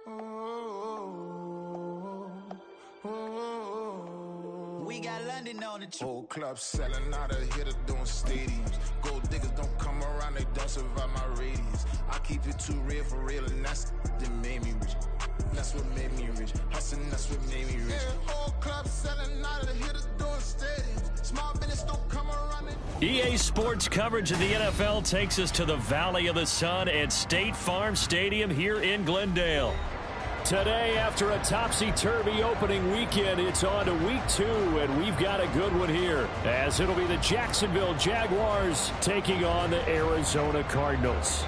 We got London on the Whole club selling out of hitter doing stadiums. Gold diggers don't come around, they don't survive my radius. I keep it too real for real, and that's that made me rich. That's what made me rich. Hustling, that's what made me rich. Yeah, whole club selling out of hitter doing stadiums. Small business don't come around. EA Sports coverage of the NFL takes us to the Valley of the Sun at State Farm Stadium here in Glendale. Today, after a topsy-turvy opening weekend, it's on to week 2, and we've got a good one here, as it'll be the Jacksonville Jaguars taking on the Arizona Cardinals.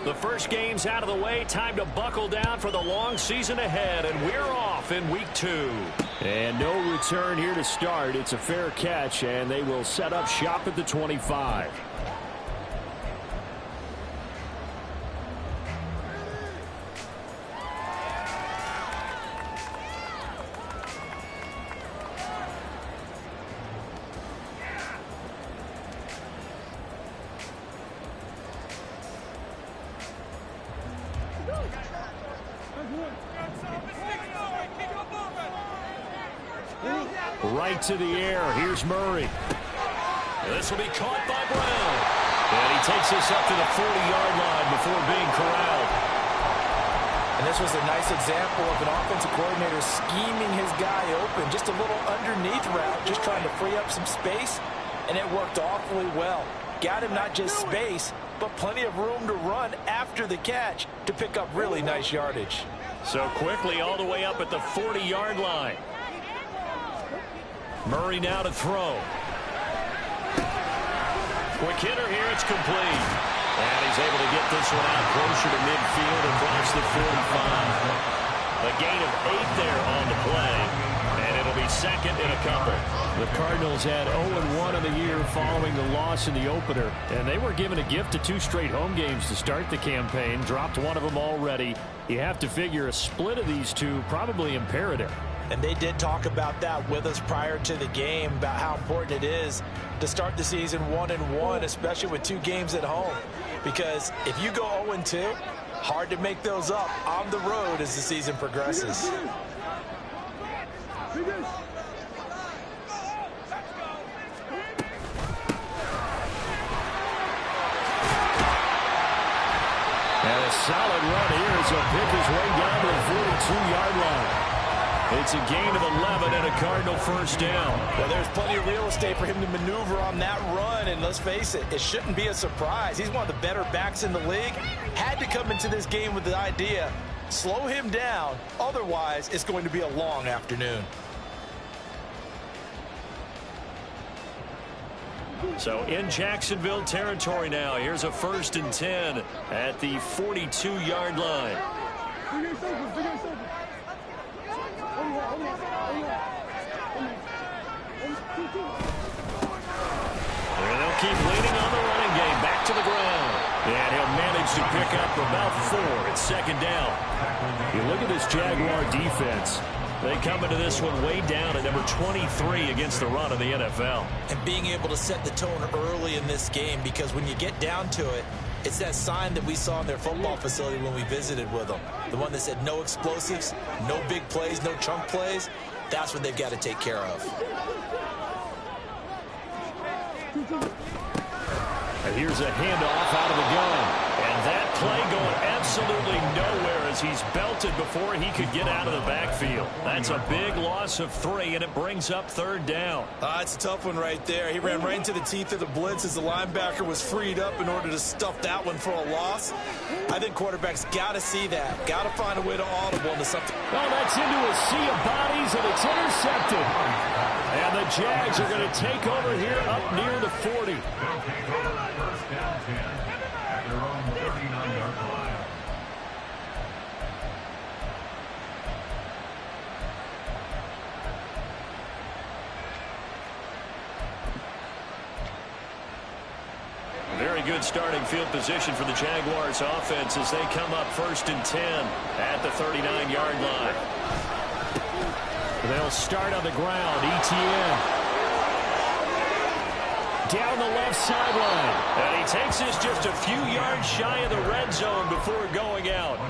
The first game's out of the way. Time to buckle down for the long season ahead, and we're off in week 2. And no return here to start. It's a fair catch, and they will set up shop at the 25. Right to the air. Here's Murray. This will be caught by Brown. And he takes this up to the 40-yard line before being corralled. And this was a nice example of an offensive coordinator scheming his guy open. Just a little underneath route, just trying to free up some space. And it worked awfully well. Got him not just space, but plenty of room to run after the catch to pick up really nice yardage. So quickly all the way up at the 40-yard line. Murray now to throw. Quick hitter here, it's complete. And he's able to get this one out closer to midfield across the 45. A gain of 8 there on the play. And it'll be second in a couple. The Cardinals had 0-1 in the year following the loss in the opener. And they were given a gift of 2 straight home games to start the campaign. Dropped one of them already. You have to figure a split of these two probably imperative. And they did talk about that with us prior to the game, about how important it is to start the season 1-1, especially with 2 games at home. Because if you go 0-2, hard to make those up on the road as the season progresses. And a solid run here as he'll pick his way down to the 42-yard line. It's a gain of 11 and a Cardinal first down. Well, there's plenty of real estate for him to maneuver on that run, and let's face it, it shouldn't be a surprise. He's one of the better backs in the league. Had to come into this game with the idea, slow him down, otherwise it's going to be a long afternoon. So in Jacksonville territory now, here's a 1st and 10 at the 42-yard line. And they'll keep leaning on the running game. Back to the ground. And he'll manage to pick up about 4. It's second down. You look at this Jaguar defense. They come into this one way down at number 23 against the run of the NFL. And being able to set the tone early in this game, because when you get down to it, it's that sign that we saw in their football facility when we visited with them. The one that said no explosives, no big plays, no chunk plays. That's what they've got to take care of. And here's a handoff out of the gun. And that play going absolutely nowhere as he's belted before he could get out of the backfield. That's a big loss of 3, and it brings up 3rd down. It's a tough one right there. He ran right into the teeth of the blitz as the linebacker was freed up in order to stuff that one for a loss. I think quarterbacks got to see that. Got to find a way to audible into something. Oh, that's into a sea of bodies, and it's intercepted. And the Jags are going to take over here up near the 40. First down 10 at their own 39-yard line. Very good starting field position for the Jaguars offense as they come up 1st and 10 at the 39-yard line. They'll start on the ground. ETN. Down the left sideline. And he takes this just a few yards shy of the red zone before going out.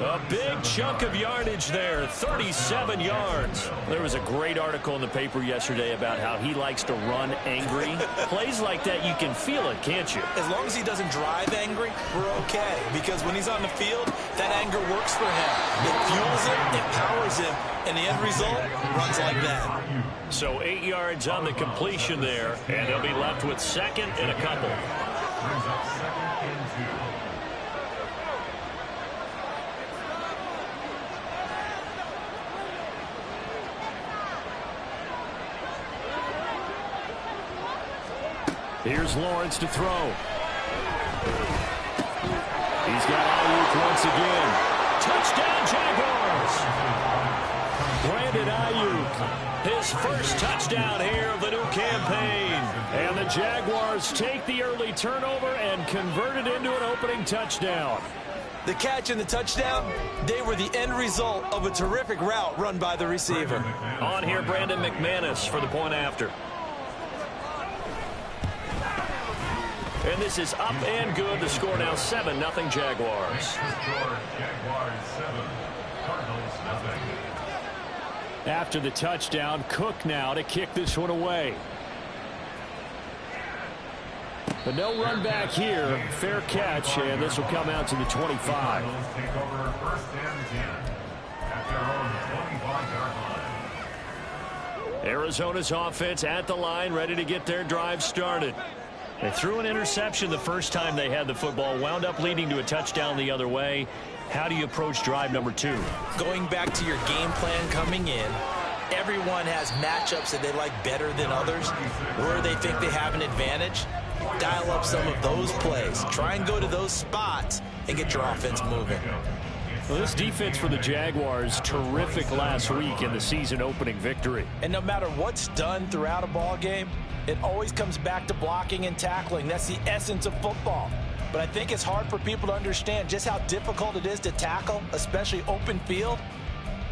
A big chunk of yardage there, 37 yards. There was a great article in the paper yesterday about how he likes to run angry. Plays like that, you can feel it, can't you? As long as he doesn't drive angry, we're okay. Because when he's on the field, that anger works for him. It fuels him, it powers him, and the end result runs like that. So 8 yards on the completion there, and they'll be left with 2nd and a couple. Brings up 2nd and 2. Here's Lawrence to throw. He's got Ayuk once again. Touchdown, Jaguars! Brandon Ayuk, his first touchdown here of the new campaign. And the Jaguars take the early turnover and convert it into an opening touchdown. The catch and the touchdown, they were the end result of a terrific route run by the receiver. On here, Brandon McManus for the point after. And this is up and good. The score now 7-0 Jaguars. Jaguars 7, Cardinals nothing. After the touchdown, Cook now to kick this one away. But no run back here. Fair catch, and this will come out to the 25. Cardinals take over 1st and 10 at their own 25-yard line. Arizona's offense at the line, ready to get their drive started. They threw an interception the first time they had the football, wound up leading to a touchdown the other way. How do you approach drive number 2? Going back to your game plan coming in, everyone has matchups that they like better than others, where they think they have an advantage. Dial up some of those plays. Try and go to those spots and get your offense moving. Well, this defense for the Jaguars, terrific last week in the season opening victory. And no matter what's done throughout a ball game, it always comes back to blocking and tackling. That's the essence of football. But I think it's hard for people to understand just how difficult it is to tackle, especially open field.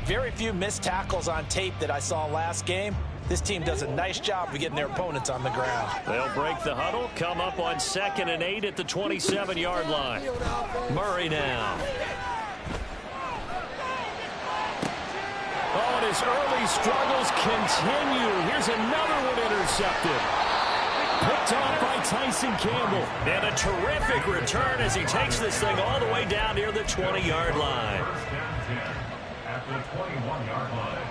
Very few missed tackles on tape that I saw last game. This team does a nice job of getting their opponents on the ground. They'll break the huddle, come up on 2nd and 8 at the 27-yard line. Murray now. Oh, and his early struggles continue. Here's another one intercepted. Picked off by Tyson Campbell. And a terrific return as he takes this thing all the way down near the 20-yard line. 1st and 10 at the 21-yard line.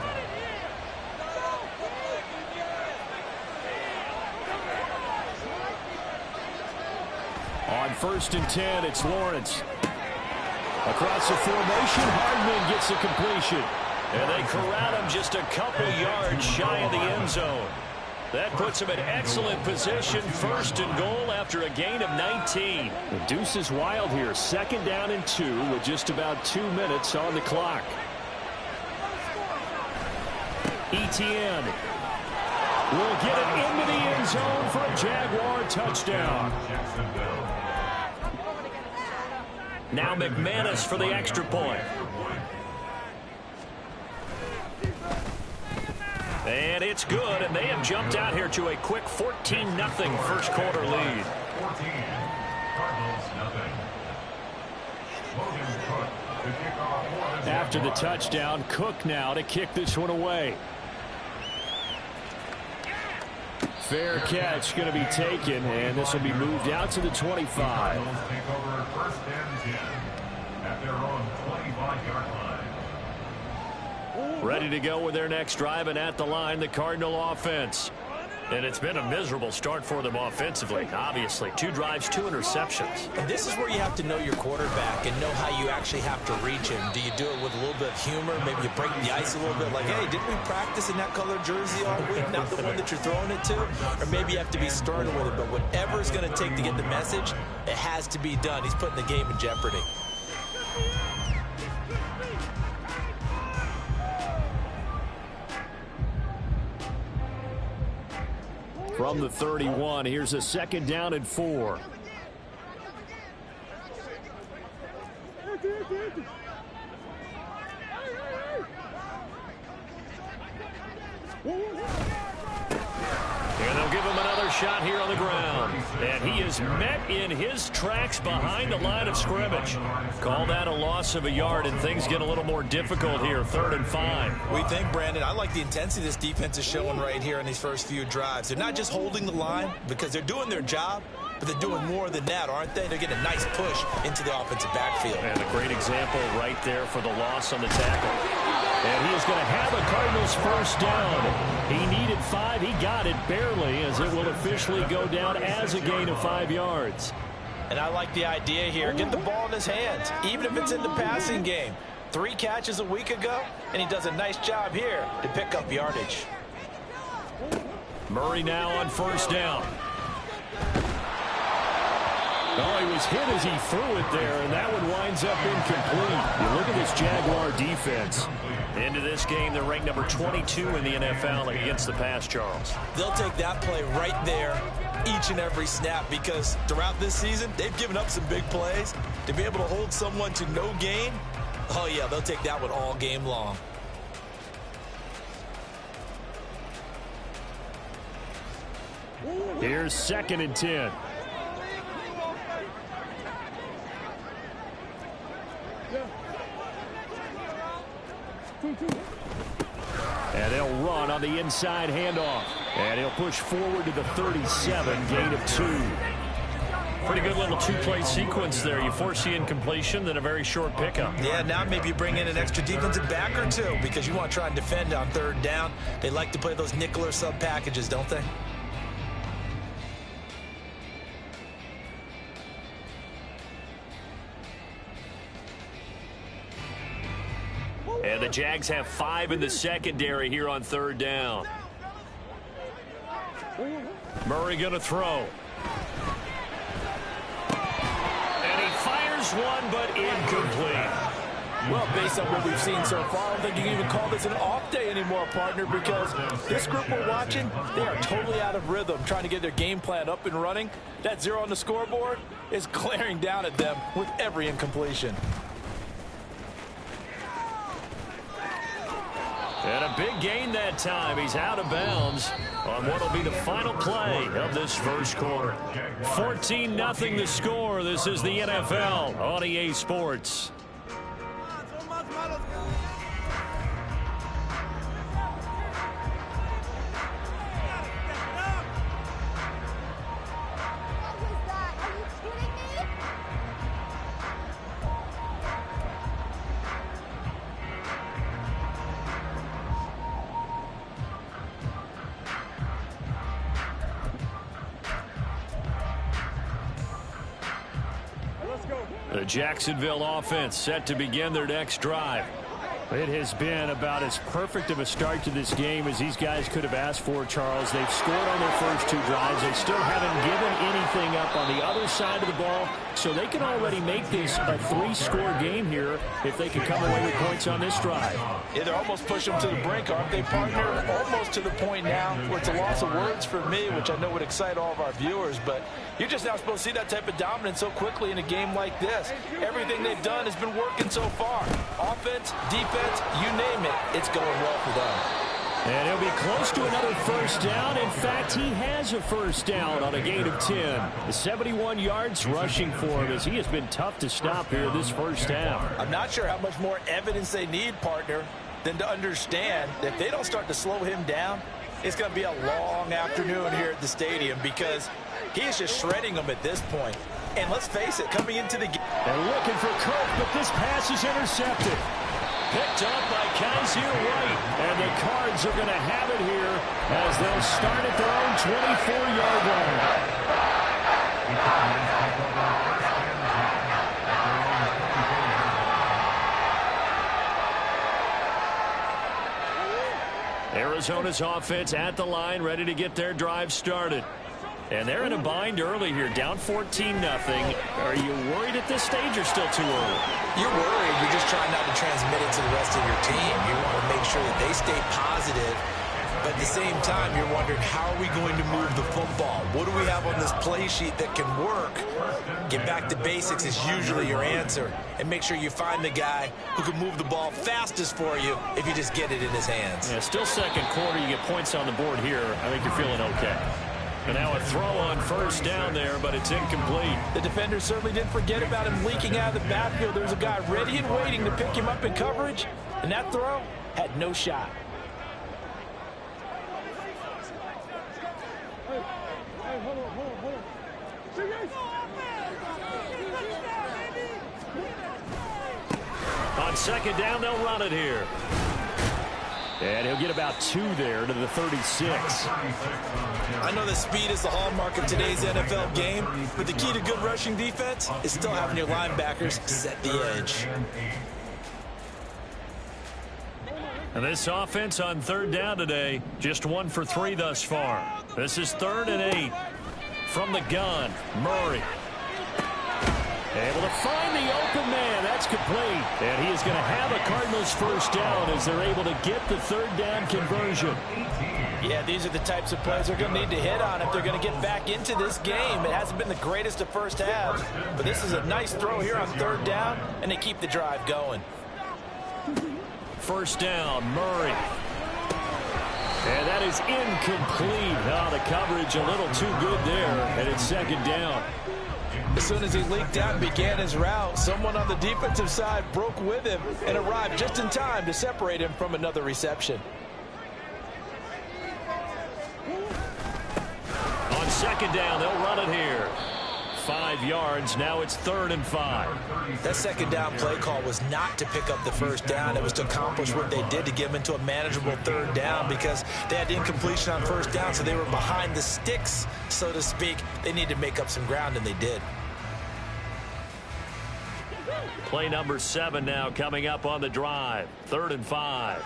On 1st and 10, it's Lawrence. Across the formation, Hardman gets the completion. And they corral him just a couple yards shy of the end zone. That puts him in excellent position, 1st and goal after a gain of 19. The deuce is wild here. 2nd down and 2 with just about 2 minutes on the clock. ETN will get it into the end zone for a Jaguar touchdown. Now McManus for the extra point. And it's good, and they have jumped out here to a quick 14-0 first quarter lead. 14, Cardinals nothing. Logan Cook to kick off for the After the Jaguars. touchdown, Cook now to kick this one away. Fair catch going to be taken, and this will be moved out to the 25. Cardinals take over 1st and 10 at their own 25-yard line. Ready to go with their next drive, and at the line, the Cardinal offense. And it's been a miserable start for them offensively, obviously. 2 drives, 2 interceptions. And this is where you have to know your quarterback and know how you actually have to reach him. Do you do it with a little bit of humor? Maybe you break the ice a little bit, like, hey, didn't we practice in that colored jersey all week, not the one that you're throwing it to? Or maybe you have to be stern with it, but whatever it's going to take to get the message, it has to be done. He's putting the game in jeopardy. From the 31, here's a 2nd down and 4. And they'll give him another shot here on the ground. And he is met in his tracks behind the line of scrimmage. Call that a loss of a yard, and things get a little more difficult here, 3rd and 5. We think, Brandon, I like the intensity this defense is showing right here in these first few drives. They're not just holding the line because they're doing their job, but they're doing more than that, aren't they? They're getting a nice push into the offensive backfield. And a great example right there for the loss on the tackle. And he is going to have a Cardinals first down. He needed 5. He got it barely, as it will officially go down as a gain of 5 yards. And I like the idea here. Get the ball in his hands, even if it's in the passing game. 3 catches a week ago, and he does a nice job here to pick up yardage. Murray now on first down. Oh, he was hit as he threw it there, and that one winds up incomplete. You look at this Jaguar defense. Into this game, they're ranked number 22 in the NFL against the pass, Charles. They'll take that play right there each and every snap because throughout this season, they've given up some big plays. To be able to hold someone to no gain, oh, yeah, they'll take that one all game long. Here's 2nd and 10. And they'll run on the inside handoff. And he'll push forward to the 37, gain of 2. Pretty good little 2-play sequence there. You force the incompletion, then a very short pickup. Yeah, now maybe you bring in an extra defensive back or 2 because you want to try and defend on 3rd down. They like to play those nickel or sub packages, don't they? And the Jags have 5 in the secondary here on 3rd down. Murray going to throw. And he fires one, but incomplete. Well, based on what we've seen so far, I don't think you can even call this an off day anymore, partner, because this group we're watching, they are totally out of rhythm, trying to get their game plan up and running. That 0 on the scoreboard is glaring down at them with every incompletion. And a big gain that time. He's out of bounds on what will be the final play of this first quarter. 14-0 the score. This is the NFL on EA Sports. The Jacksonville offense set to begin their next drive. It has been about as perfect of a start to this game as these guys could have asked for, Charles. They've scored on their first 2 drives. They still haven't given anything up on the other side of the ball, so they can already make this a 3-score game here if they can come away with points on this drive. Yeah, they're almost pushing them to the brink, aren't they, partner? Almost to the point now where it's a loss of words for me, which I know would excite all of our viewers, but you're just not supposed to see that type of dominance so quickly in a game like this. Everything they've done has been working so far. Offense, defense, you name it, it's going well for them. And he'll be close to another first down. In fact, he has a first down on a gain of 10. 71 yards rushing for him as he has been tough to stop here this first half. I'm not sure how much more evidence they need, partner, than to understand that if they don't start to slow him down, it's going to be a long afternoon here at the stadium because he is just shredding them at this point. And let's face it, coming into the game. And looking for Cook, but this pass is intercepted. Picked up by Kaiser White. And the Cards are going to have it here as they'll start at their own 24-yard line. Arizona's offense at the line, ready to get their drive started. And they're in a bind early here, down 14-0. Are you worried at this stage or still too early? You're worried. You're just trying not to transmit it to the rest of your team. You want to make sure that they stay positive But at the same time, you're wondering, how are we going to move the football? What do we have on this play sheet that can work? Get back to basics is usually your answer. And make sure you find the guy who can move the ball fastest for you if you just get it in his hands. Yeah, still second quarter. You get points on the board here. I think you're feeling okay. And now a throw on first down there, but it's incomplete. The defender certainly didn't forget about him leaking out of the backfield. There was a guy ready and waiting to pick him up in coverage, and that throw had no shot. On second down, they'll run it here. And he'll get about 2 there to the 36. I know that speed is the hallmark of today's NFL game, but the key to good rushing defense is still having your linebackers set the edge. And this offense on third down today, just 1 for 3 thus far. This is 3rd and 8. From the gun, Murray. Able to find the open man. That's complete. And he is going to have a Cardinals first down as they're able to get the 3rd down conversion. Yeah, these are the types of plays they're going to need to hit on if they're going to get back into this game. It hasn't been the greatest of first halves, but this is a nice throw here on 3rd down, and they keep the drive going. First down, Murray. And that is incomplete. Oh, the coverage a little too good there, and it's 2nd down. As soon as he leaked out and began his route, someone on the defensive side broke with him and arrived just in time to separate him from another reception. On 2nd down, they'll run it here. 5 yards. Now it's 3rd and 5. That 2nd down play call was not to pick up the first down. It was to accomplish what they did to get them into a manageable 3rd down because they had incompletion on first down, so they were behind the sticks, so to speak. They needed to make up some ground, and they did. Play number 7 now coming up on the drive. 3rd and 5.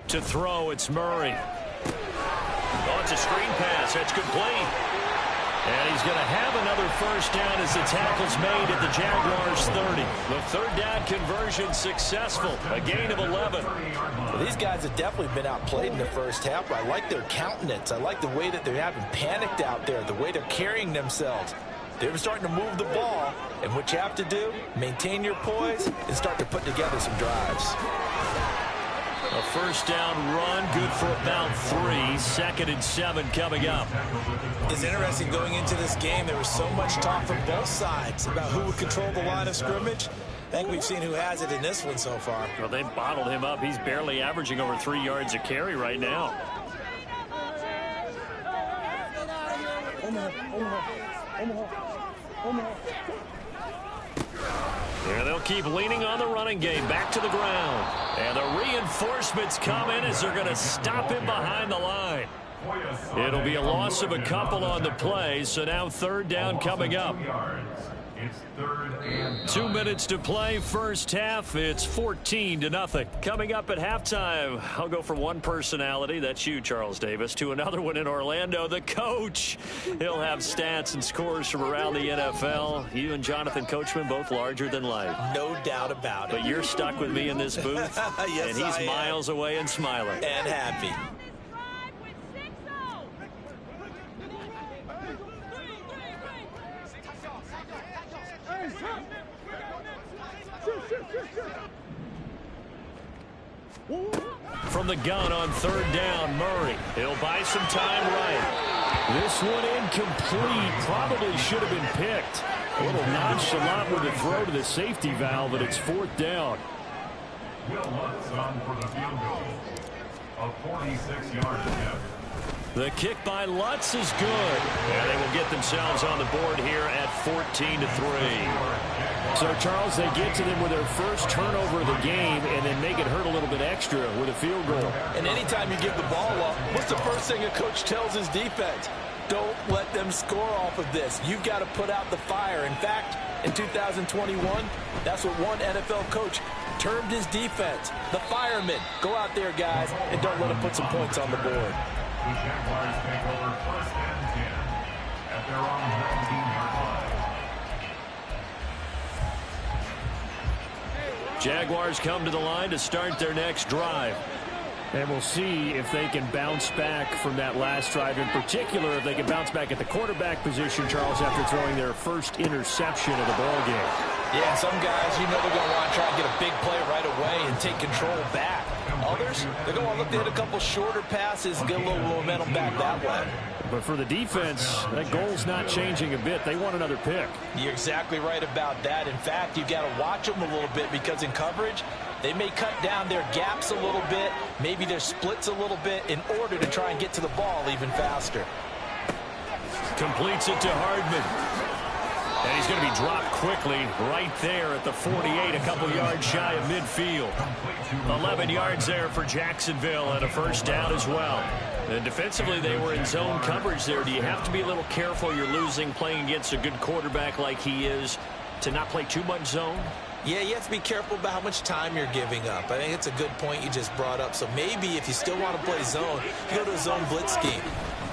To throw, it's Murray. Oh, it's a screen pass. That's complete. And he's going to have another first down as the tackle's made at the Jaguars 30. The 3rd down conversion successful. A gain of 11. Well, these guys have definitely been outplayed in the first half. I like their countenance. I like the way that they're having panicked out there, the way they're carrying themselves. They're starting to move the ball, and what you have to do, maintain your poise and start to put together some drives. A first down run, good for about 3. 2nd and 7 coming up. It's interesting going into this game. There was so much talk from both sides about who would control the line of scrimmage. I think we've seen who has it in this one so far. Well, they bottled him up. He's barely averaging over 3 yards a carry right now. Yeah, they'll keep leaning on the running game. Back to the ground. And the reinforcements come in as they're going to stop him behind the line. It'll be a loss of a couple on the play, so now 3rd down coming up. It's 3rd and 2 minutes to play, first half. It's 14-0. Coming up at halftime, I'll go from one personality, that's you, Charles Davis, to another one in Orlando, the coach. He'll have stats and scores from around the NFL. You and Jonathan Coachman both larger than life. No doubt about it. But you're stuck with me in this booth, yes, and he's miles away and smiling. And happy. From the gun on 3rd down, Murray. He'll buy some time right. This one incomplete. Probably should have been picked. A little nonchalant with the throw to the safety valve, and it's 4th down. Will Lutz on for the field goal. A 46-yard attempt. The kick by Lutz is good. And they will get themselves on the board here at 14-3. So, Charles, they get to them with their first turnover of the game and then make it hurt a little bit extra with a field goal. And anytime you give the ball up, what's the first thing a coach tells his defense? Don't let them score off of this. You've got to put out the fire. In fact, in 2021, that's what one NFL coach termed his defense. The firemen. Go out there, guys, and don't let them put some points on the board. The Jaguars take over 1st and 10 at their own 19-yard line. Jaguars come to the line to start their next drive. And we'll see if they can bounce back from that last drive. In particular, if they can bounce back at the quarterback position, Charles, after throwing their first interception of the ballgame. Yeah, and some guys, you know they're going to want to try and get a big play right away and take control back. Others, they're going to look to hit a couple shorter passes and get a little momentum back that way. But for the defense, that goal's not changing a bit. They want another pick. You're exactly right about that. In fact, you've got to watch them a little bit because in coverage, they may cut down their gaps a little bit, maybe their splits a little bit in order to try and get to the ball even faster. Completes it to Hardman. And he's going to be dropped quickly right there at the 48, a couple yards shy of midfield. 11 yards there for Jacksonville and a first down as well. And defensively, they were in zone coverage there. Do you have to be a little careful? You're losing playing against a good quarterback like he is to not play too much zone? Yeah, you have to be careful about how much time you're giving up. I think it's a good point you just brought up. So maybe if you still want to play zone, you go to a zone blitz scheme.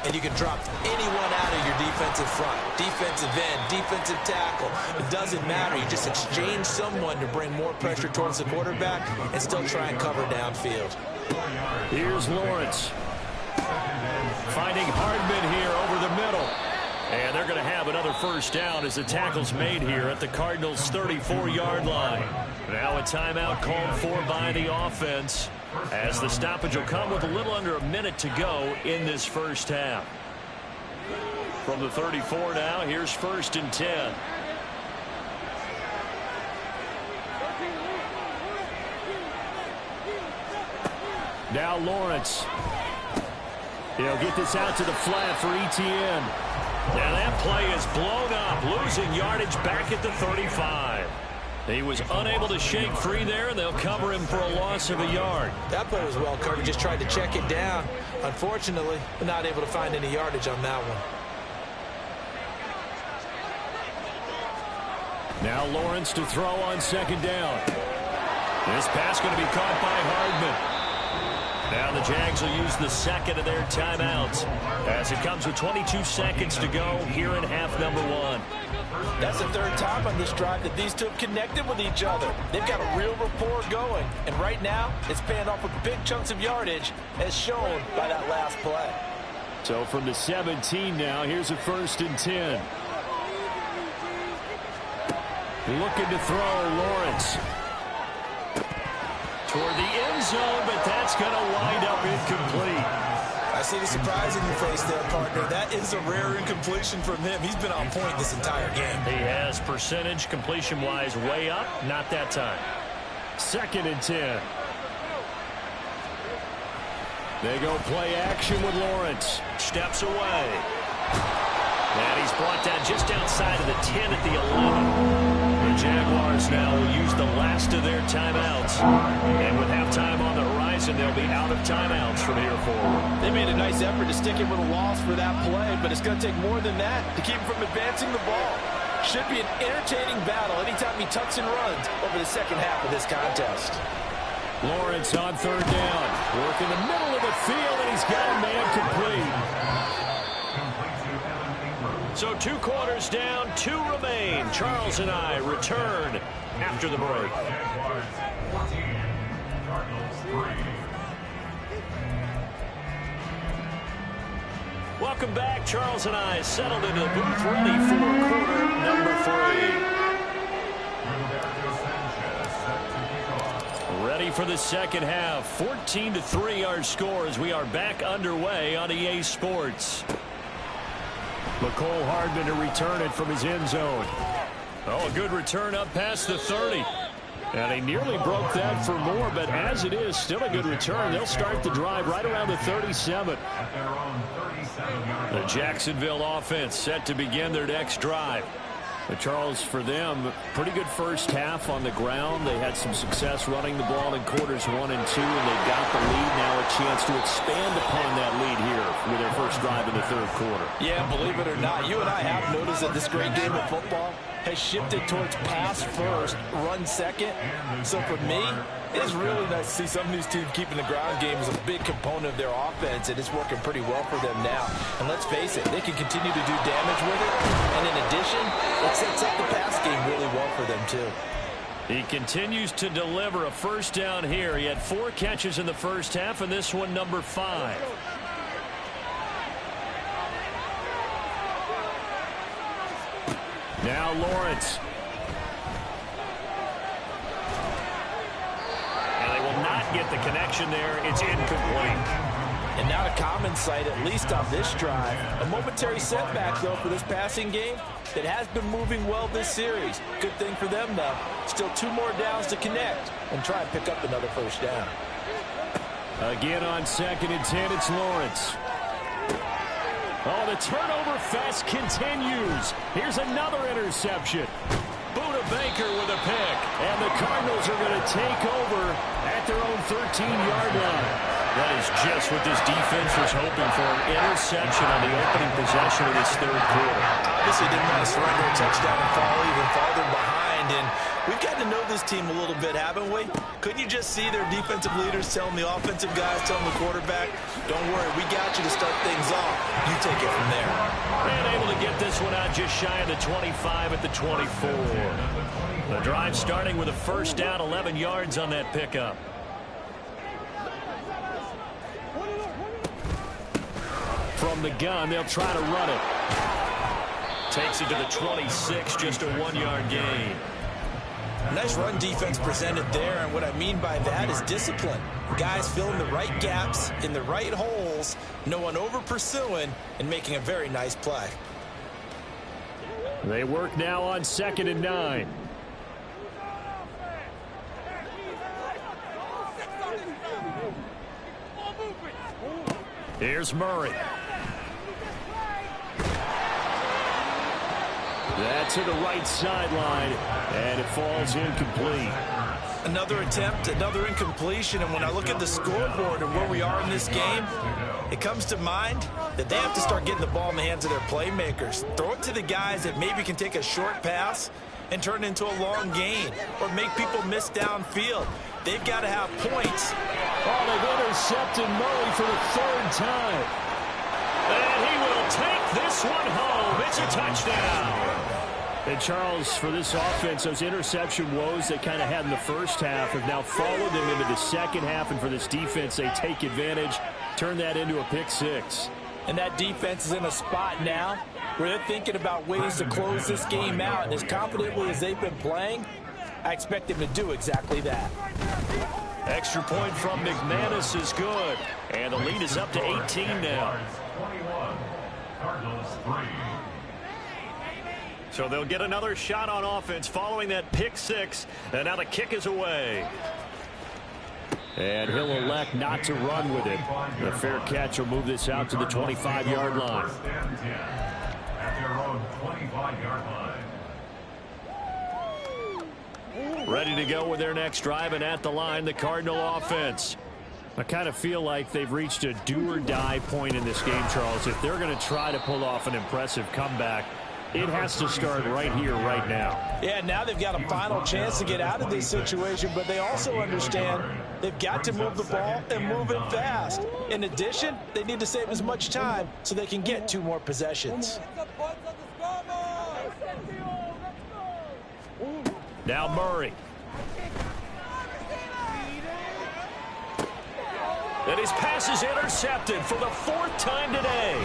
And you can drop anyone out of your defensive front, defensive end, defensive tackle. It doesn't matter. You just exchange someone to bring more pressure towards the quarterback and still try and cover downfield. Here's Lawrence. Finding Hardman here over the middle. And they're going to have another first down as the tackle's made here at the Cardinals' 34-yard line. Now a timeout called for by the offense, as the stoppage will come with a little under a minute to go in this first half. From the 34 now, here's 1st and 10. Now Lawrence. He'll get this out to the flat for Etienne. Now that play is blown up, losing yardage back at the 35. He was unable to shake free there, and they'll cover him for a loss of a yard. That play was well covered. Just tried to check it down. Unfortunately, not able to find any yardage on that one. Now Lawrence to throw on 2nd down. This pass going to be caught by Hardman. Now the Jags will use the second of their timeouts as it comes with 22 seconds to go here in half number 1. That's the 3rd time on this drive that these two have connected with each other. They've got a real rapport going, and right now it's paying off with big chunks of yardage as shown by that last play. So from the 17 now, here's a 1st and 10. Looking to throw, Lawrence. Toward the end zone, but that's going to wind up incomplete. I see the surprise in your face there, partner. That is a rare incompletion from him. He's been on point this entire game. He has percentage completion-wise way up. Not that time. 2nd and 10. They go play action with Lawrence. Steps away. And he's brought down just outside of the 10 at the 11. The Jaguars now will use the last of their timeouts. And with halftime on the horizon, they'll be out of timeouts from here forward. They made a nice effort to stick it with a loss for that play, but it's going to take more than that to keep him from advancing the ball. Should be an entertaining battle anytime he tucks and runs over the second half of this contest. Lawrence on 3rd down. Work in the middle of the field, and he's got a man complete. So 2 quarters down, 2 remain. Charles and I return after the break. Welcome back. Charles and I settled into the booth, ready for quarter number 3. Ready for the second half. 14-3 our score as we are back underway on EA Sports. McCole Hardman to return it from his end zone. Oh, a good return up past the 30. And he nearly broke that for more, but as it is, still a good return. They'll start the drive right around the 37. The Jacksonville offense set to begin their next drive. But Charles, for them, pretty good first half on the ground. They had some success running the ball in quarters 1 and 2, and they got the lead. Now a chance to expand upon that lead here with their first drive in the 3rd quarter. Yeah, believe it or not, you and I have noticed that this great game of football has shifted towards pass first, run second. So for me, it's really nice to see some of these teams keeping the ground game as a big component of their offense, and it's working pretty well for them now. And let's face it, they can continue to do damage with it. And in addition, it sets up the pass game really well for them too. He continues to deliver a first down here. He had 4 catches in the first half, and this one number 5. Now Lawrence. And they will not get the connection there. It's incomplete. And not a common sight, at least on this drive. A momentary setback, though, for this passing game that has been moving well this series. Good thing for them, though. Still 2 more downs to connect and try and pick up another first down. Again on 2nd and 10, it's Lawrence. Oh, the turnover fest continues. Here's another interception. Buda Baker with a pick. And the Cardinals are going to take over at their own 13-yard line. That is just what this defense was hoping for, an interception on the opening possession of this third quarter. Obviously didn't want to surrender a touchdown and fall even farther behind. And we've gotten to know this team a little bit, haven't we? Couldn't you just see their defensive leaders telling the offensive guys, telling the quarterback, don't worry, we got you to start things off. You take it from there. And able to get this one out just shy of the 25 at the 24. The drive starting with a first down, 11 yards on that pickup. From the gun, they'll try to run it. Takes it to the 26, just a 1-yard gain. Nice run defense presented there, and what I mean by that is discipline. Guys filling the right gaps in the right holes, no one over pursuing, and making a very nice play. They work now on 2nd and 9. Here's Murray. That's to the right sideline, and it falls incomplete. Another attempt, another incompletion, and when I look at the scoreboard and where we are in this game, it comes to mind that they have to start getting the ball in the hands of their playmakers. Throw it to the guys that maybe can take a short pass and turn it into a long gain or make people miss downfield. They've got to have points. Oh, they've intercepted Murray for the 3rd time. And he will take this one home. It's a touchdown. And Charles, for this offense, those interception woes they kind of had in the first half have now followed them into the second half. And for this defense, they take advantage, turn that into a pick 6. And that defense is in a spot now where they're thinking about ways to close this game out. And as confidently as they've been playing, I expect them to do exactly that. Extra point from McManus is good. And the lead is up to 18 now. 21, Cardinals 3. So they'll get another shot on offense following that pick 6. And now the kick is away. And he'll elect not to run with it. The fair catch will move this out to the 25-yard line. First and 10 at their own 25-yard line. Ready to go with their next drive, and at the line, the Cardinal offense. I kind of feel like they've reached a do-or-die point in this game, Charles. If they're going to try to pull off an impressive comeback, it has to start right here, right now. Yeah, now they've got a final chance to get out of this situation, but they also understand they've got to move the ball and move it fast. In addition, they need to save as much time so they can get 2 more possessions. Now Murray. And his pass is intercepted for the 4th time today.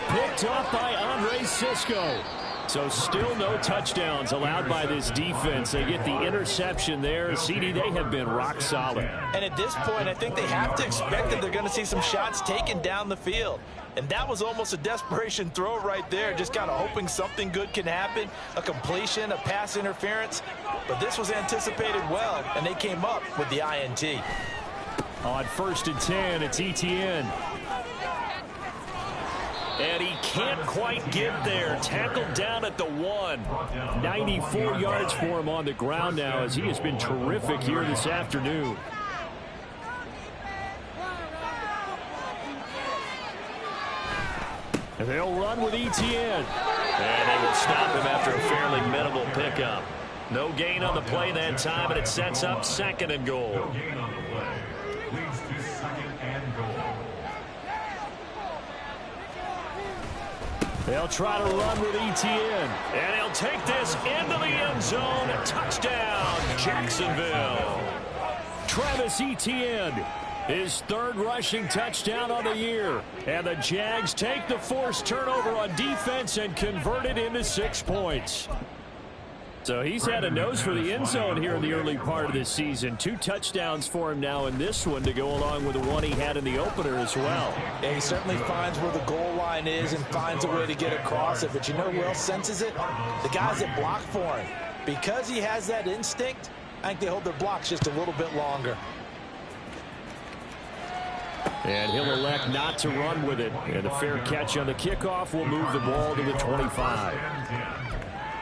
Picked off by Andre Sisco. So still no touchdowns allowed by this defense. They get the interception there. CD, they have been rock solid. And at this point, I think they have to expect that they're going to see some shots taken down the field. And that was almost a desperation throw right there, just kind of hoping something good can happen, a completion, a pass interference. But this was anticipated well, and they came up with the INT. On 1st and 10, it's Etienne. And he can't quite get there. Tackled down at the 1. 94 yards for him on the ground now, as he has been terrific here this afternoon. And they'll run with Etienne. And they will stop him after a fairly minimal pickup. No gain on the play that time, and it sets up 2nd and goal. No gain on the play. Leads to 2nd and goal. They'll try to run with Etienne. And he'll take this into the end zone. Touchdown, Jacksonville. Travis Etienne, his third rushing touchdown on the year. And the Jags take the forced turnover on defense and convert it into 6 points. So he's had a nose for the end zone here in the early part of this season. 2 touchdowns for him now in this one to go along with the one he had in the opener as well. Yeah, he certainly finds where the goal line is and finds a way to get across it. But you know who else senses it? The guys that block for him. Because he has that instinct, I think they hold their blocks just a little bit longer. And he'll elect not to run with it. And a fair catch on the kickoff will move the ball to the 25.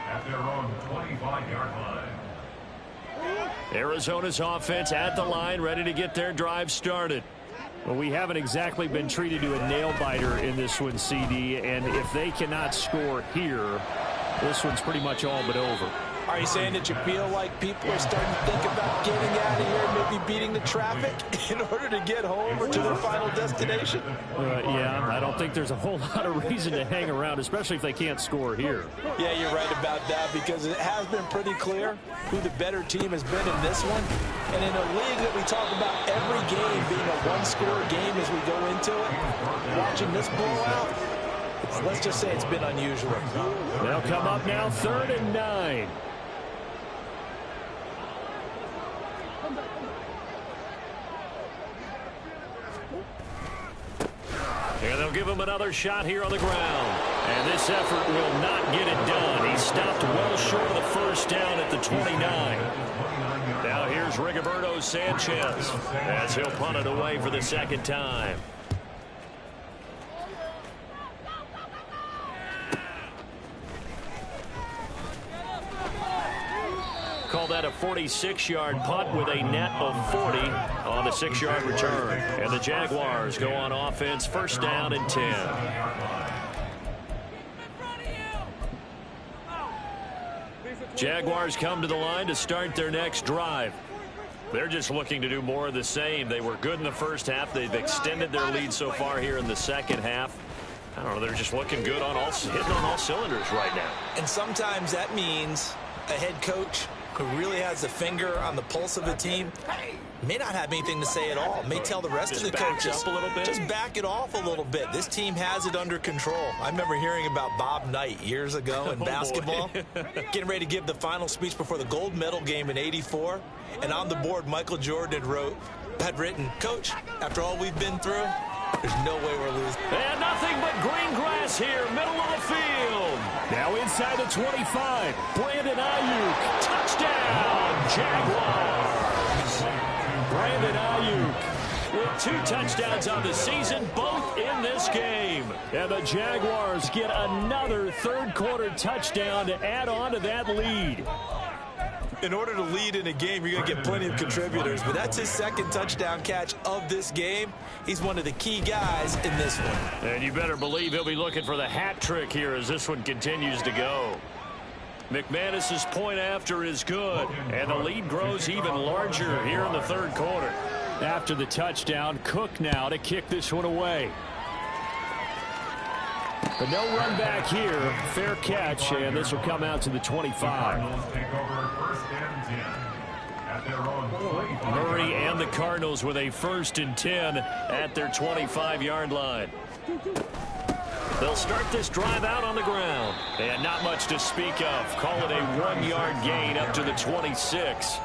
At their own 25-yard line. Arizona's offense at the line, ready to get their drive started. Well, we haven't exactly been treated to a nail-biter in this one, CD. And if they cannot score here, this one's pretty much all but over. Are you saying that you feel like people are starting to think about getting out of here and maybe beating the traffic in order to get home or to their final destination? Yeah, I don't think there's a whole lot of reason to hang around, especially if they can't score here. Yeah, you're right about that because it has been pretty clear who the better team has been in this one. And in a league that we talk about every game being a one-score game as we go into it, watching this blowout, let's just say it's been unusual. They'll come up now, 3rd and 9. And they'll give him another shot here on the ground. And this effort will not get it done. He stopped well short of the first down at the 29. Now here's Rigoberto Sanchez as he'll punt it away for the second time. Call that a 46-yard punt with a net of 40 on the 6-yard return. And the Jaguars go on offense, first down and 10. Jaguars come to the line to start their next drive. They're just looking to do more of the same. They were good in the first half. They've extended their lead so far here in the second half. I don't know, they're just looking good on hitting on all cylinders right now. And sometimes that means a head coach who really has a finger on the pulse of the team may not have anything to say at all. May tell the rest of the coaches up a little bit. Just back it off a little bit. This team has it under control. I remember hearing about Bob Knight years ago in basketball, getting ready to give the final speech before the gold medal game in '84. And on the board, Michael Jordan had written, "Coach, after all we've been through, there's no way we're losing." And nothing but green grass here, middle of the field. Now inside the 25, Brandon Ayuk, touchdown, Jaguars. Brandon Ayuk with 2 touchdowns on the season, both in this game. And the Jaguars get another third-quarter touchdown to add on to that lead. In order to lead in a game, you're going to get plenty of contributors, but that's his second touchdown catch of this game. He's one of the key guys in this one. And you better believe he'll be looking for the hat trick here as this one continues to go. McManus's point after is good, and the lead grows even larger here in the third quarter. After the touchdown, Cook now to kick this one away. But no run back here. Fair catch, and this will come out to the 25. Murray and the Cardinals with a 1st and 10 at their 25-yard line. They'll start this drive out on the ground. And not much to speak of. Call it a 1-yard gain up to the 26.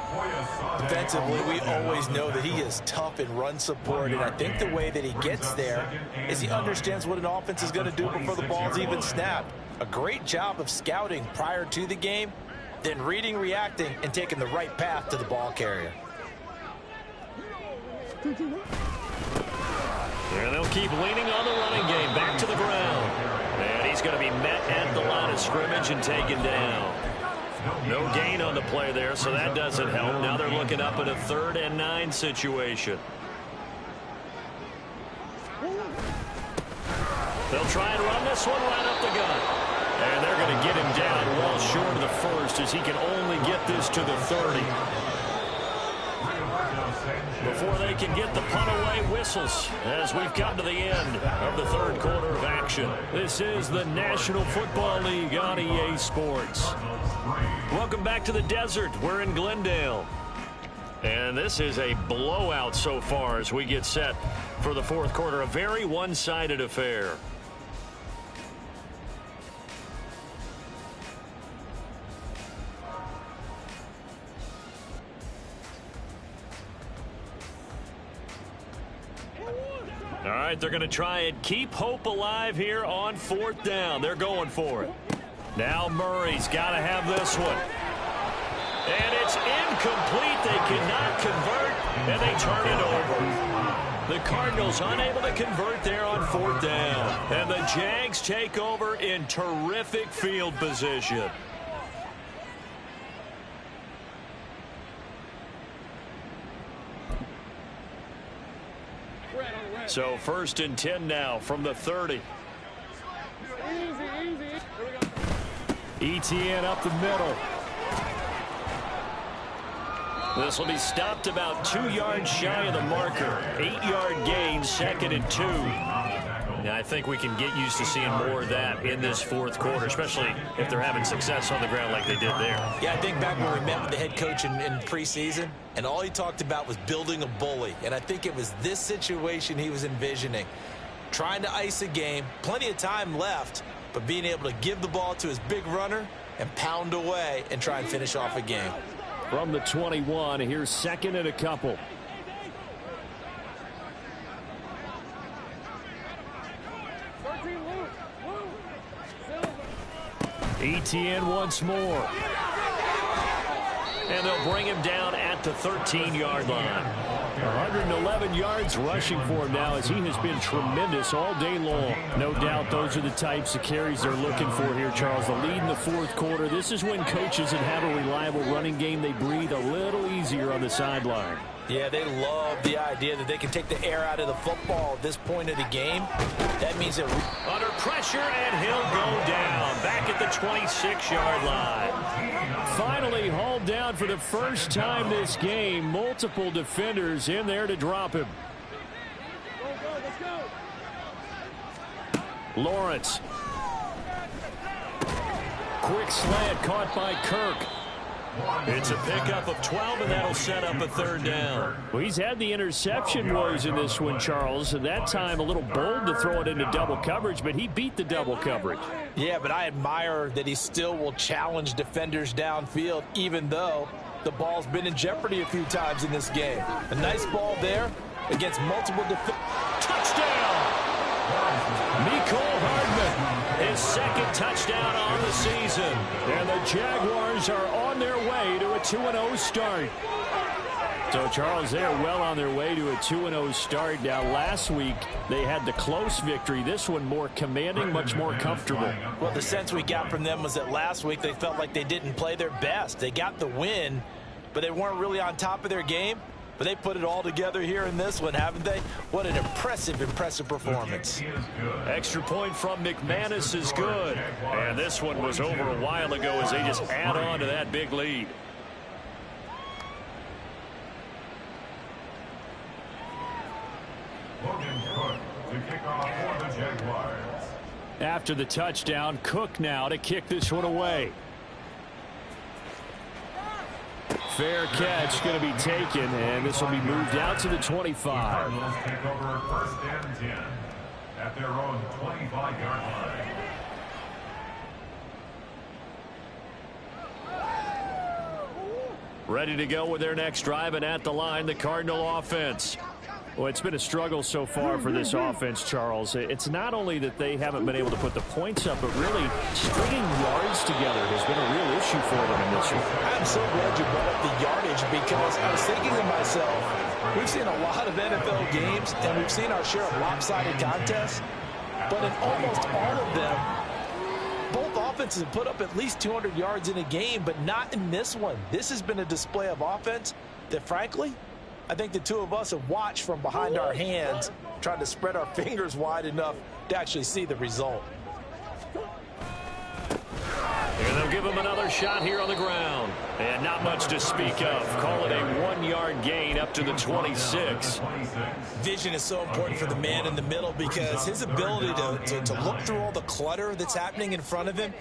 Defensively, we always know that he is tough in run support, and I think the way that he gets there is he understands what an offense is going to do before the ball's even snapped. A great job of scouting prior to the game, then reading, reacting, and taking the right path to the ball carrier. And they'll keep leaning on the running game. Back to the ground. And he's going to be met at the line of scrimmage and taken down. No gain on the play there, so that doesn't help. Now they're looking up at a 3rd and 9 situation. They'll try and run this one right up the gut. And they're going to get him down well short of the 1st as he can only get this to the 30. before they can get the punt away. Whistles as we've come to the end of the third quarter of action. This is the National Football League on EA Sports. Welcome back to the desert. We're in Glendale. And this is a blowout so far as we get set for the fourth quarter. A very one-sided affair. All right, they're going to try and keep hope alive here on fourth down. They're going for it. Now Murray's got to have this one. And it's incomplete. They cannot convert, and they turn it over. The Cardinals unable to convert there on fourth down. And the Jags take over in terrific field position. So first and 10 now from the 30. Etienne up the middle. This will be stopped about 2 yards shy of the marker. 8-yard gain, second and 2. Now, I think we can get used to seeing more of that in this fourth quarter, especially if they're having success on the ground like they did there. Yeah, I think back when we met with the head coach in preseason, and all he talked about was building a bully. And I think it was this situation he was envisioning. Trying to ice a game, plenty of time left, but being able to give the ball to his big runner and pound away and try and finish off a game. From the 21, here's second and a couple. Etienne once more. And they'll bring him down at the 13-yard line. 111 yards rushing for him now as he has been tremendous all day long. No doubt those are the types of carries they're looking for here, Charles. The lead in the fourth quarter. This is when coaches that have a reliable running game, they breathe a little easier on the sideline. Yeah, they love the idea that they can take the air out of the football at this point of the game. That means they're under pressure, and he'll go down back at the 26-yard line. Finally hauled down for the first time this game. Multiple defenders in there to drop him. Lawrence. Quick slant caught by Kirk. It's a pickup of 12, and that'll set up a third down. Well, he's had the interception woes in this one, Charles, and that time a little bold to throw it into double coverage, but he beat the double coverage. Yeah, but I admire that he still will challenge defenders downfield, even though the ball's been in jeopardy a few times in this game. A nice ball there against multiple defenders. Touchdown! Mecole Hardman, his second touchdown on the season. And the Jaguars are on their way to a 2-0 start. So, Charles, they are well on their way to a 2-0 start. Now, last week, they had the close victory. This one more commanding, much more comfortable. Well, the sense we got from them was that last week they felt like they didn't play their best. They got the win, but they weren't really on top of their game. But they put it all together here in this one, haven't they? What an impressive performance. Extra point from McManus is good. And this one was over a while ago as they just add on to that big lead. After the touchdown, Cook now to kick this one away. Fair catch going to be taken, and this will be moved out to the 25. Cardinals take over first and 10 at their own 25-yard line. Ready to go with their next drive, and at the line, the Cardinal offense. Well, it's been a struggle so far for this offense, Charles. It's not only that they haven't been able to put the points up, but really stringing yards together has been a real issue for them in this one. I'm so glad you brought up the yardage because I was thinking to myself, we've seen a lot of NFL games, and we've seen our share of lopsided contests, but in almost all of them, both offenses have put up at least 200 yards in a game, but not in this one. This has been a display of offense that, frankly, I think the two of us have watched from behind our hands, trying to spread our fingers wide enough to actually see the result. And they'll They'll give him another shot here on the ground. And not much to speak of. Call it a 1-yard gain up to the 26. Vision is so important for the man in the middle because his ability to look through all the clutter that's happening in front of him,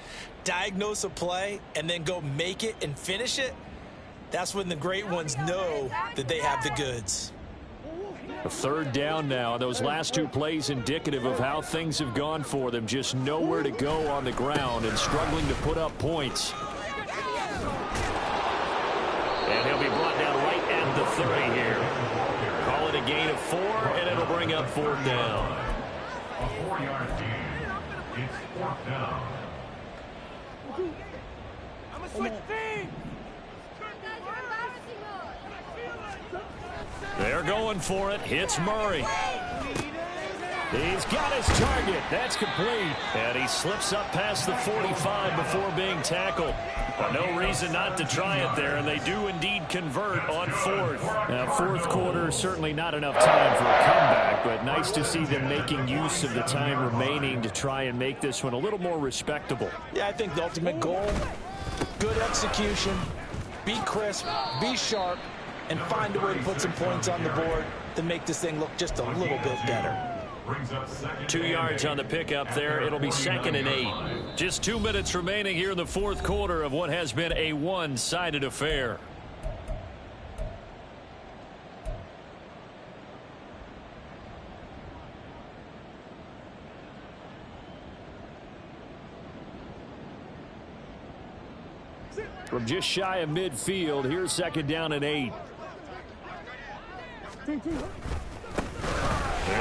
diagnose a play, and then go make it and finish it, that's when the great ones know that they have the goods. A third down now. Those last two plays indicative of how things have gone for them. Just nowhere to go on the ground and struggling to put up points. And he'll be brought down right at the 30 here. Call it a gain of 4, and it'll bring up 4th down. A 4-yard gain. It's 4th down. I'm going to switch teams. They're going for it. Hits Murray. He's got his target. That's complete. And he slips up past the 45 before being tackled. No reason not to try it there, and they do indeed convert on 4th. Now, 4th quarter, certainly not enough time for a comeback, but nice to see them making use of the time remaining to try and make this one a little more respectable. Yeah, I think the ultimate goal, good execution, be crisp, be sharp, and find a way to put some points on the board to make this thing look just a little bit better. 2 yards on the pickup there. It'll be 2nd and 8. Just 2 minutes remaining here in the 4th quarter of what has been a one-sided affair. From just shy of midfield, here's 2nd down and 8. And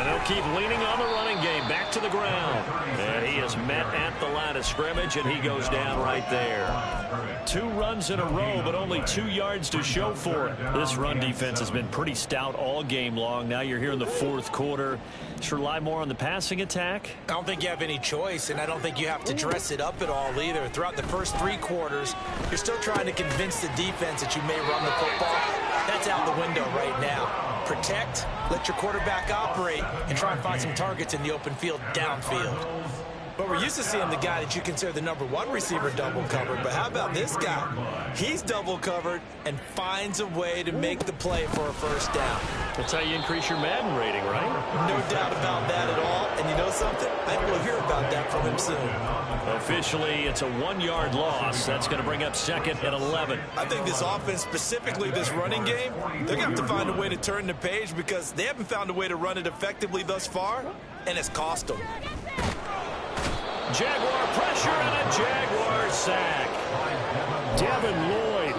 they'll keep leaning on the running game. Back to the ground. And he is met at the line of scrimmage, and he goes down right there. 2 runs in a row, but only 2 yards to show for it. This run defense has been pretty stout all game long. Now you're here in the 4th quarter. Just rely more on the passing attack? I don't think you have any choice, and I don't think you have to dress it up at all either. Throughout the first 3 quarters, you're still trying to convince the defense that you may run the football. That's out the window right now. Protect, let your quarterback operate, and try and find some targets in the open field downfield. But we're used to seeing the guy that you consider the #1 receiver double covered. But how about this guy? He's double covered and finds a way to make the play for a first down. That's how you increase your Madden rating, right? No doubt about that at all. And you know something? I think we'll hear about that from him soon. Officially, it's a 1-yard loss. That's going to bring up 2nd and 11. I think this offense, specifically this running game, they're going to have to find a way to turn the page because they haven't found a way to run it effectively thus far, and it's cost them. Jaguar pressure and a Jaguar sack. Devin Lloyd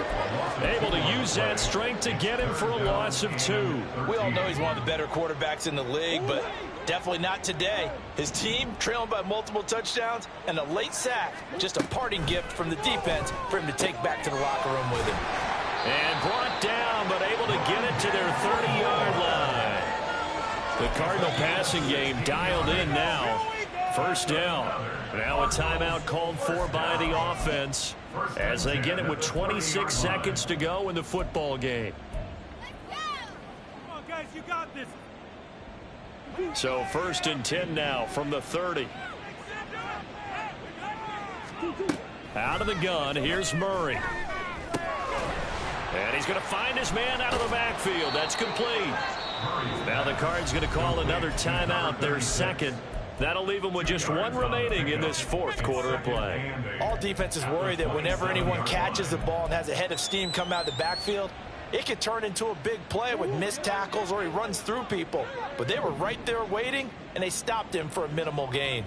able to use that strength to get him for a loss of 2. We all know he's one of the better quarterbacks in the league, but definitely not today. His team trailing by multiple touchdowns and a late sack, just a parting gift from the defense for him to take back to the locker room with him. And brought down, but able to get it to their 30-yard line. The Cardinal passing game dialed in now. First down. Now a timeout called for by the offense as they get it with 26 seconds to go in the football game. Come on, guys, you got this. So 1st and 10 now from the 30. Out of the gun, here's Murray. And he's going to find his man out of the backfield. That's complete. Now the Cards going to call another timeout, their 2nd. That'll leave them with just 1 remaining in this 4th quarter of play. All defenses worry that whenever anyone catches the ball and has a head of steam come out of the backfield, it could turn into a big play with missed tackles or he runs through people. But they were right there waiting, and they stopped him for a minimal gain.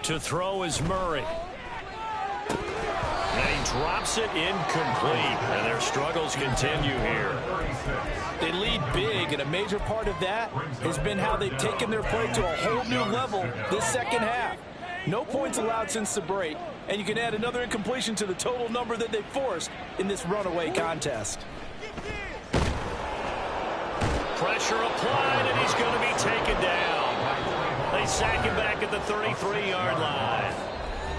To throw is Murray. And he drops it incomplete. And their struggles continue here. They lead big, and a major part of that has been how they've taken their play to a whole new level this second half. No points allowed since the break, and you can add another incompletion to the total number that they forced in this runaway contest. Pressure applied, and he's going to be taken down. They sack him back at the 33-yard line.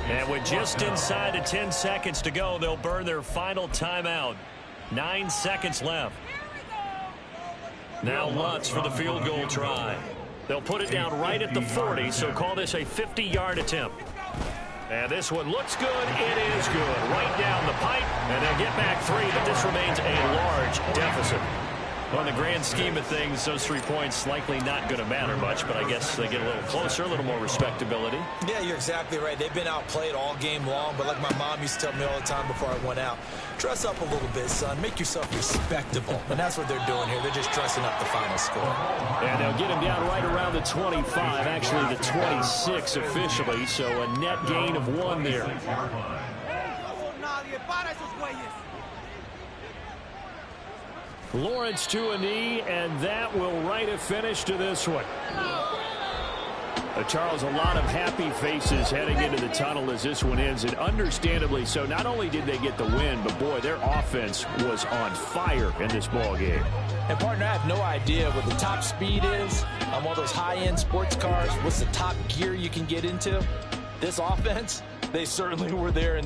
And with just inside of 10 seconds to go, they'll burn their final timeout. 9 seconds left. Now Lutz for the field goal try. They'll put it down right at the 40, so call this a 50-yard attempt. And this one looks good. It is good. Right down the pipe. And they'll get back 3, but this remains a large deficit. Well, in the grand scheme of things, those 3 points likely not going to matter much, but I guess they get a little closer, a little more respectability. Yeah, you're exactly right. They've been outplayed all game long, but like my mom used to tell me all the time before I went out, dress up a little bit, son. Make yourself respectable. And that's what they're doing here. They're just dressing up the final score. And they'll get him down right around the 25, actually the 26 officially, so a net gain of 1 there. Lawrence to a knee, and that will write a finish to this one. Charles, a lot of happy faces heading into the tunnel as this one ends, and understandably so. Not only did they get the win, but boy, their offense was on fire in this ball game. And partner, I have no idea what the top speed is on one of those high-end sports cars. What's the top gear you can get into? This offense, they certainly were there in